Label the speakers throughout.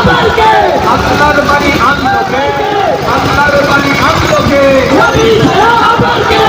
Speaker 1: আবার কে
Speaker 2: আল্লাহর বাণী আনলো কে আল্লাহর বাণী আনলো কে
Speaker 1: নবী ছাড়া আবার কে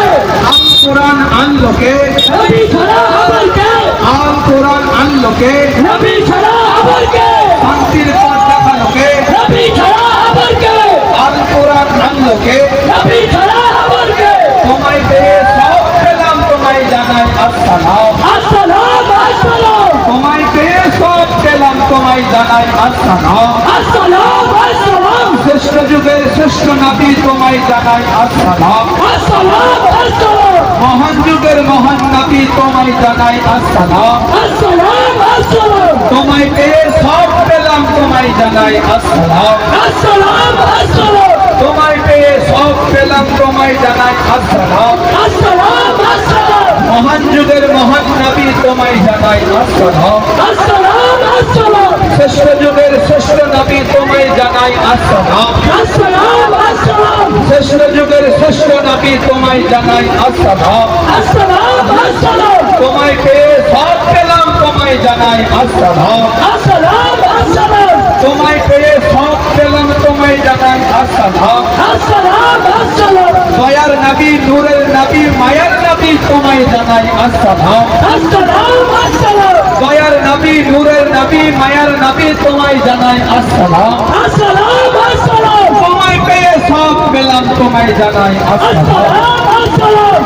Speaker 2: আল কোরআন আনলো কে
Speaker 1: নবী ছাড়া আবার কে
Speaker 2: আল কোরআন আনলো কে
Speaker 1: নবী ছাড়া আবার কে
Speaker 2: শান্তির পথ দেখালো কে
Speaker 1: নবী ছাড়া আবার কে
Speaker 2: আল কোরআন আনলো কে
Speaker 1: নবী ছাড়া আবার কে
Speaker 2: তোমায় পেয়ে সব পেলাম তোমায় জানাই আসসালাম
Speaker 1: আসসালাম আসসালাম
Speaker 2: তোমায় পেয়ে সব পেলাম তোমায় জানাই আসসালাম
Speaker 1: আসসালাম আসসালাম
Speaker 2: শ্রেষ্ঠ যুগের শ্রেষ্ঠ নবী তোমায় জানাই আসসালাম
Speaker 1: আসসালাম আসসালাম
Speaker 2: মহান যুগের মহান নবী তোমায় জানাই আসসালাম
Speaker 1: আসসালাম আসসালাম
Speaker 2: তোমায় পেয়ে সব পেলাম তোমায় জানাই আসসালাম
Speaker 1: আসসালাম আসসালাম
Speaker 2: তোমায় পেয়ে সব পেলাম তোমায় জানাই আসসালাম
Speaker 1: আসসালাম আসসালাম
Speaker 2: মহান যুগের মহান নবী তোমায় জানাই আসসালাম
Speaker 1: আসসালাম আসসালাম
Speaker 2: শ্রেষ্ঠ যুগের শ্রেষ্ঠ নবী তোমায় জানাই আসসালাম
Speaker 1: আসসালাম আসসালাম
Speaker 2: শ্রেষ্ঠ যুগের শ্রেষ্ঠ নবী তোমায় জানাই আসসালাম
Speaker 1: আসসালাম আসসালাম
Speaker 2: তোমায় পেয়ে সব পেলাম তোমায় জানাই আসসালাম
Speaker 1: আসসালাম আসসালাম
Speaker 2: তোমায় পেয়ে সব পেলাম তোমায় জানাই আসসালাম
Speaker 1: আসসালাম আসসালাম
Speaker 2: দয়ার নবী নূরের নবী মায়ার নবী তোমায় জানাই আসসালাম
Speaker 1: আসসালাম আসসালাম
Speaker 2: দয়ার নবী নূরের নবী মায়ার নবী তোমায় জানাই আসসালাম
Speaker 1: আসসালাম আসসালাম
Speaker 2: তোমায় পেয়ে সব পেলাম তোমায় জানাই আসসালাম
Speaker 1: আসসালাম আসসালাম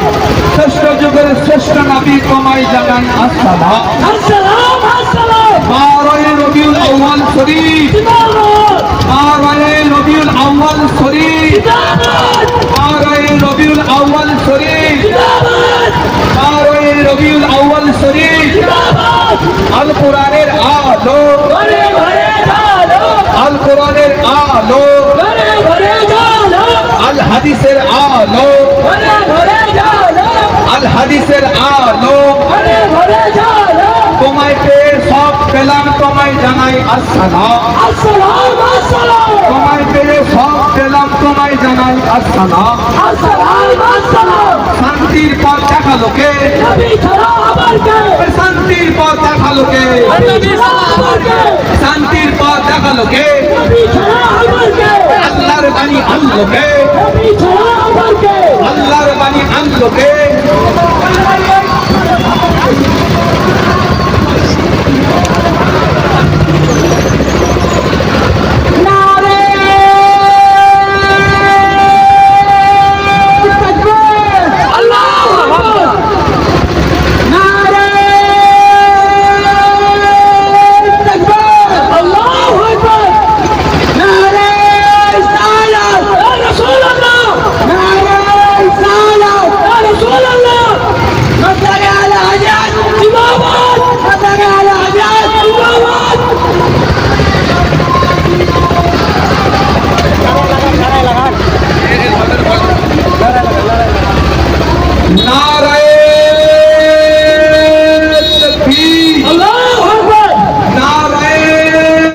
Speaker 2: শ্রেষ্ঠ যুগের শ্রেষ্ঠ নবী তোমায় জানাই আসসালাম
Speaker 1: আসসালাম আসসালাম
Speaker 2: বারোয় রবিউল আউয়াল শরীফ
Speaker 1: জিন্দাবাদ
Speaker 2: বারোয় রবিউল আউয়াল শরীফ
Speaker 1: জিন্দাবাদ
Speaker 2: বারোয় রবিউল আউয়াল শরীফ
Speaker 1: জিন্দাবাদ
Speaker 2: বারোয় রবিউল আউয়াল শরীফ
Speaker 1: জিন্দাবাদ
Speaker 2: আল কোরআনের আলো
Speaker 1: ঘরে ঘরে ঢালো
Speaker 2: আল কোরআনের আলো
Speaker 1: ঘরে ঘরে ঢালো
Speaker 2: আল হাদিসের আলো
Speaker 1: ঘরে ঘরে ঢালো
Speaker 2: আল হাদিসের আলো
Speaker 1: ঘরে ঘরে ঢালো
Speaker 2: তোমায় পেয়ে সব পেলাম তোমায় জানাই আসসালাম
Speaker 1: আসসালাম আসসালাম
Speaker 2: তোমায় পেয়ে সব পেলাম তোমায় জানাই আসসালাম
Speaker 1: আসসালাম আসসালাম
Speaker 2: শান্তির পথ দেখালো কে
Speaker 1: নবী ছাড়া আবার কে
Speaker 2: শান্তির পথ দেখালো কে
Speaker 1: নবী ছাড়া আবার কে
Speaker 2: শান্তির পথ দেখালো কে
Speaker 1: নবী ছাড়া আবার কে
Speaker 2: আল্লাহর বাণী আনলো কে
Speaker 1: নবী ছাড়া আবার কে
Speaker 2: আল্লাহর বাণী আনলো কে